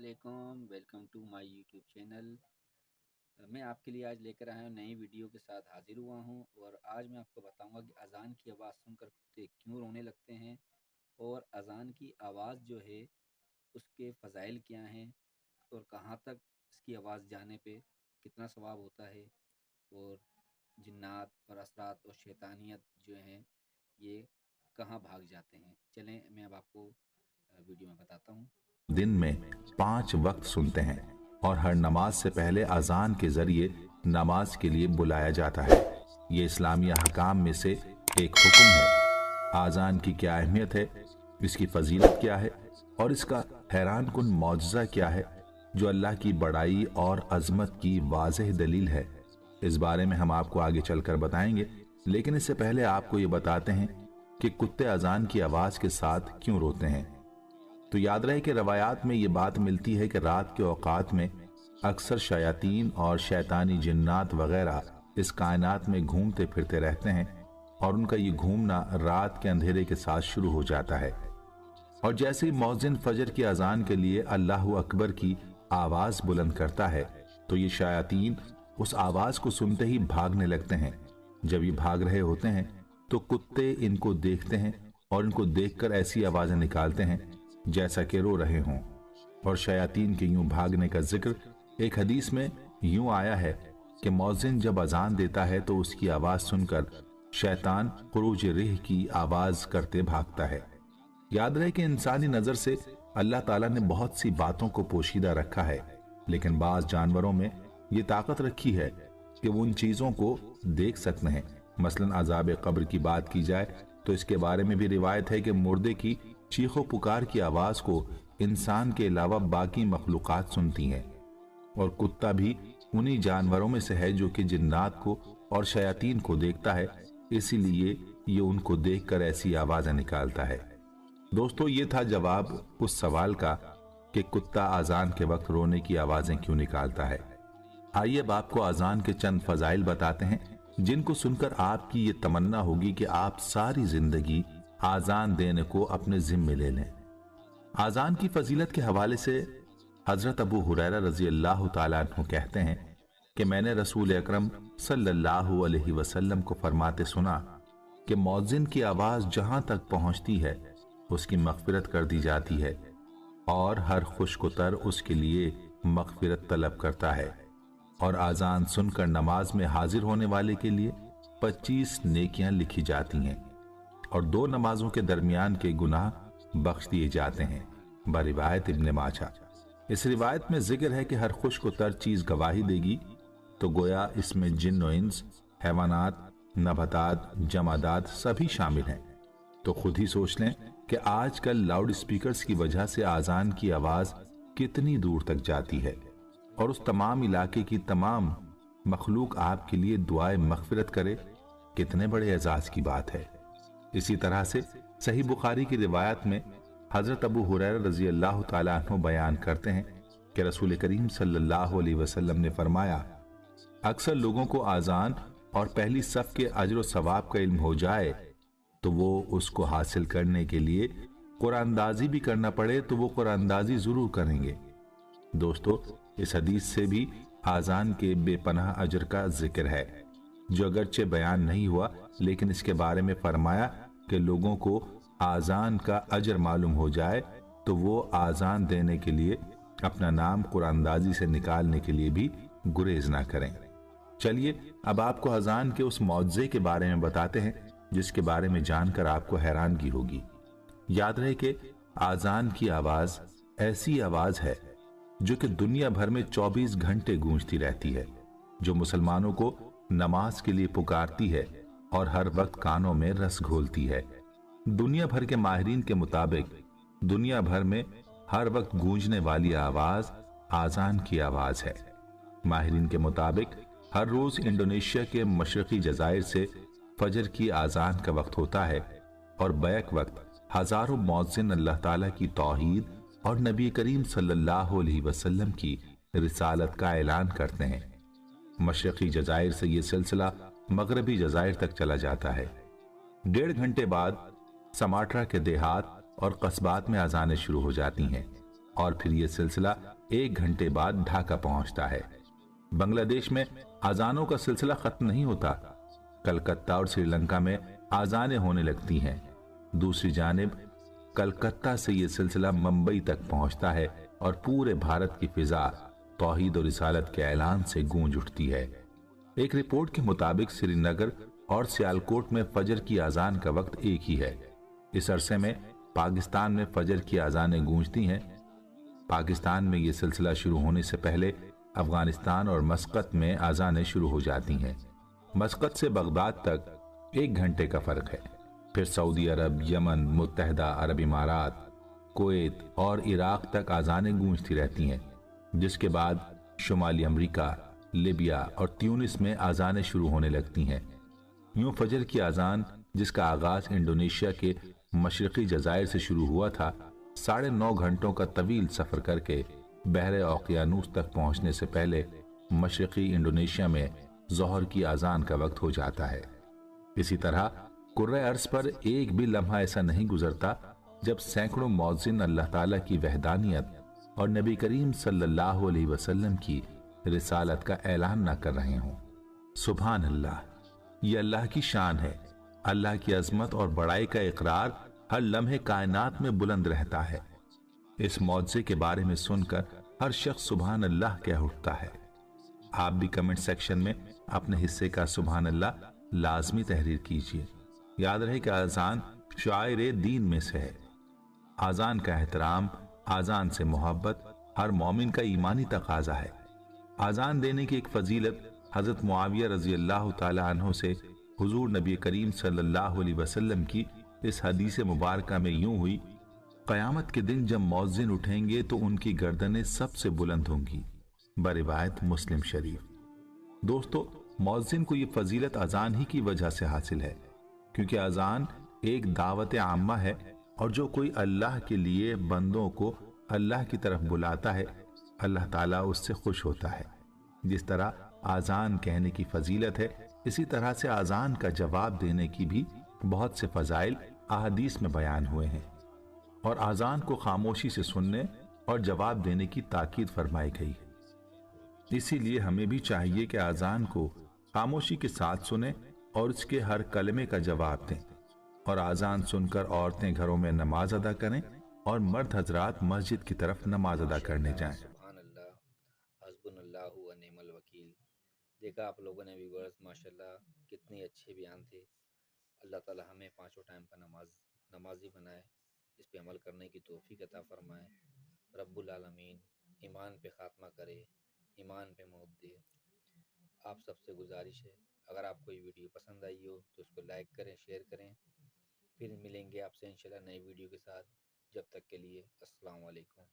वालेकुम, welcome to my YouTube channel. मैं आपके लिए आज लेकर आया हूँ नई वीडियो के साथ हाजिर हुआ हूँ। और आज मैं आपको बताऊँगा कि अज़ान की आवाज़ सुनकर कुत्ते क्यों रोने लगते हैं, और अज़ान की आवाज़ जो है उसके फ़ज़ाइल क्या हैं, और कहाँ तक इसकी आवाज़ जाने पे कितना सवाब होता है, और जिन्नात और असरात और शैतानियत जो हैं ये कहाँ भाग जाते हैं। चलें मैं अब आपको वीडियो में बताता हूँ। दिन में 5 वक्त सुनते हैं और हर नमाज से पहले अजान के जरिए नमाज के लिए बुलाया जाता है। ये इस्लामी अहकाम में से एक हुक्म है। आज़ान की क्या अहमियत है, इसकी फजीलत क्या है और इसका हैरान कुन मौजज़ा क्या है, जो अल्लाह की बड़ाई और अजमत की वाज़ेह दलील है, इस बारे में हम आपको आगे चलकर बताएंगे। लेकिन इससे पहले आपको ये बताते हैं कि कुत्ते अजान की आवाज़ के साथ क्यों रोते हैं। तो याद रहे कि रवायात में ये बात मिलती है कि रात के औकात में अक्सर शयातीन और शैतानी जिन्नात वगैरह इस कायनात में घूमते फिरते रहते हैं, और उनका ये घूमना रात के अंधेरे के साथ शुरू हो जाता है। और जैसे ही मौज़िन फजर की अजान के लिए अल्लाह अकबर की आवाज़ बुलंद करता है, तो ये शयातीन उस आवाज़ को सुनते ही भागने लगते हैं। जब ये भाग रहे होते हैं तो कुत्ते इनको देखते हैं और इनको देखकर ऐसी आवाज़ें निकालते हैं जैसा कि रो रहे हों। और शयातीन के यूं भागने का जिक्र एक हदीस में यूं आया है कि मौज़िन जब अजान देता है तो उसकी आवाज़ सुनकर शैतान खुरूज रिह की आवाज़ करते भागता है। याद रहे कि इंसानी नज़र से अल्लाह ताला ने बहुत सी बातों को पोशीदा रखा है, लेकिन बाज़ जानवरों में ये ताकत रखी है कि वो उन चीज़ों को देख सकते हैं। मसलन अज़ाब कब्र की बात की जाए तो इसके बारे में भी रिवायत है कि मुर्दे की चीखो पुकार की आवाज को इंसान के अलावा बाकी मखलूकात सुनती हैं, और कुत्ता भी उन्हीं जानवरों में से है जो कि जिन्नात को और शयातीन को देखता है, इसीलिए ये उनको देखकर ऐसी आवाजें निकालता है। दोस्तों, ये था जवाब उस सवाल का कि कुत्ता अजान के वक्त रोने की आवाजें क्यों निकालता है। आइए अब आपको अजान के चंद फजाइल बताते हैं जिनको सुनकर आपकी ये तमन्ना होगी कि आप सारी जिंदगी आजान देने को अपने जिम्मे ले लें। आजान की फजीलत के हवाले से हजरत अबू हुरैरा रजी अल्लाह तआला अन्हु कहते हैं कि मैंने रसूल अकरम सल्लल्लाहु अलैहि वसल्लम को फरमाते सुना कि मौज़िन की आवाज जहां तक पहुंचती है उसकी मगफिरत कर दी जाती है, और हर खुशकुतर उसके लिए मगफिरत तलब करता है। और आजान सुनकर नमाज में हाजिर होने वाले के लिए 25 नेकियां लिखी जाती हैं, और 2 नमाजों के दरमियान के गुनाह बख्श दिए जाते हैं। बरिवायत इब्ने माजा। इस रिवायत में जिक्र है कि हर खुशकुतर चीज गवाही देगी, तो गोया इसमें जिन्न और इंस, हैवानात, नबातात, जमादात सभी शामिल हैं। तो खुद ही सोच लें कि आजकल लाउड स्पीकर्स की वजह से आजान की आवाज कितनी दूर तक जाती है, और उस तमाम इलाके की तमाम मखलूक आपके लिए दुआए मगफिरत करे। कितने बड़े एजाज की बात है। इसी तरह से सही बुखारी की रिवायत में हजरत अबू हुरैरा रजी अल्लाह तआला अन्हु बयान करते हैं कि रसूल करीम सल्लल्लाहु अलैहि वसल्लम ने फरमाया, अक्सर लोगों को आजान और पहली सफ के अजर व सवाब का इल्म हो जाए तो वो उसको हासिल करने के लिए कुरानंदाजी भी करना पड़े तो वो कुरानंदाजी जरूर करेंगे। दोस्तों, इस हदीस से भी आजान के बेपनाह अजर का जिक्र है, जो अगरचे बयान नहीं हुआ, लेकिन इसके बारे में फरमाया कि लोगों को आजान का अजर मालूम हो जाए तो वो आजान देने के लिए अपना नाम कुरानंदाजी से निकालने के लिए भी गुरेज ना करें। चलिए अब आपको अजान के उस मौजज़े के बारे में बताते हैं जिसके बारे में जानकर आपको हैरानगी होगी। याद रहे कि आजान की आवाज ऐसी आवाज है जो कि दुनिया भर में 24 घंटे गूंजती रहती है, जो मुसलमानों को नमाज के लिए पुकारती है और हर वक्त कानों में रस घोलती है। दुनिया भर के माहिरीन के मुताबिक दुनिया भर में हर वक्त गूंजने वाली आवाज आजान की आवाज है। माहिरीन के मुताबिक हर रोज इंडोनेशिया के मशरकी जजायर से फजर की आजान का वक्त होता है, और बैक वक्त हजारों मौज़िन अल्लाह ताला की तौहीद और नबी करीम सल्लल्लाहु अलैहि वसल्लम की रिसालत का ऐलान करते हैं। मशरकी जजायर से यह सिलसिला मगरबी जजायर तक चला जाता है। 1.5 घंटे बाद समाट्रा के देहात और कस्बात में अजानें शुरू हो जाती हैं। और फिर ये सिलसिला 1 घंटे बाद ढाका पहुंचता है। बांग्लादेश में अजानों का सिलसिला खत्म नहीं होता। कलकत्ता और श्रीलंका में आजानें होने लगती हैं। दूसरी जानिब कलकत्ता से ये सिलसिला मुंबई तक पहुंचता है और पूरे भारत की फिजा तौहीद और रिसालत के ऐलान से गूंज उठती है। एक रिपोर्ट के मुताबिक श्रीनगर और सियालकोट में फजर की अजान का वक्त एक ही है। इस अरसे में पाकिस्तान में फजर की अजानें गूंजती हैं। पाकिस्तान में ये सिलसिला शुरू होने से पहले अफगानिस्तान और मस्कत में अजानें शुरू हो जाती हैं। मस्कत से बगदाद तक 1 घंटे का फर्क है। फिर सऊदी अरब, यमन, मुत्तहदा अरब इमारात, कुवैत और इराक तक अजानें गूंजती रहती हैं, जिसके बाद शुमाली अमरीका, लिबिया और ट्यूनिस में अजानें शुरू होने लगती हैं। यूं फजर की अजान, जिसका आगाज इंडोनेशिया के मशरकी जजायर से शुरू हुआ था, 9.5 घंटों का तवील सफर करके बहरे ओकियानूस तक पहुंचने से पहले मशरकी इंडोनेशिया में जोहर की अजान का वक्त हो जाता है। इसी तरह कुर्रे अर्ज पर एक भी लम्हा ऐसा नहीं गुजरता जब सैकड़ों मौज़िन अल्लाह ताला की वहदानियत और नबी करीम सल्लल्लाहु अलैहि वसल्लम की रिसालत का ऐलान न कर रहे हों। सुभान अल्लाह, ये अल्लाह की शान है। अल्लाह की अजमत और बड़ाई का इकरार हर लम्हे कायनात में बुलंद रहता है। इस मौजे के बारे में सुनकर हर शख्स सुभान अल्लाह कह उठता है। आप भी कमेंट सेक्शन में अपने हिस्से का सुभान अल्लाह लाजमी तहरीर कीजिए। याद रहे कि अजान शायर दीन में से है। अजान का एहतराम, अजान से मोहब्बत हर मोमिन का ईमानी तकाजा है। अजान देने की एक फजीलत हजरत मुआविया रजी अल्लाह ताला अन्हु से हुजूर नबी करीम सल्लल्लाहु अलैहि वसल्लम की इस हदीस मुबारका में यूं हुई, क़यामत के दिन जब मौज़िन उठेंगे तो उनकी गर्दनें सबसे बुलंद होंगी। बरिवायत मुस्लिम शरीफ। दोस्तों, मौज़िन को ये फजीलत अजान ही की वजह से हासिल है, क्योंकि अजान एक दावत आम्मा है और जो कोई अल्लाह के लिए बंदों को अल्लाह की तरफ बुलाता है, अल्लाह ताला उससे खुश होता है। जिस तरह आजान कहने की फजीलत है, इसी तरह से आजान का जवाब देने की भी बहुत से फजाइल अहादीस में बयान हुए हैं और आजान को खामोशी से सुनने और जवाब देने की ताकीद फरमाई गई है। इसीलिए हमें भी चाहिए कि आजान को खामोशी के साथ सुने और उसके हर कलमे का जवाब दें। और आजान सुनकर औरतें घरों में नमाज अदा करें और मर्द हजरात मस्जिद की तरफ नमाज अदा करने जाएं। सुभान अल्लाह, हस्बुनल्लाहु व निअमल वकील। देखा आप लोगों ने व्यूअर्स, माशाल्लाह कितने अच्छे बयान थे। अल्लाह ताला हमें पांचों टाइम का नमाजी बनाए, इस पे अमल करने की तौफीक अता फरमाए। रब्बुल आलमीन ईमान पे खात्मा करे, ईमान पे मौत दे। आप सबसे गुजारिश है, अगर आपको ये वीडियो पसंद आई हो तो उसको लाइक करें, शेयर करें। फिर मिलेंगे आपसे इंशाल्लाह नई वीडियो के साथ। जब तक के लिए अस्सलाम वालेकुम।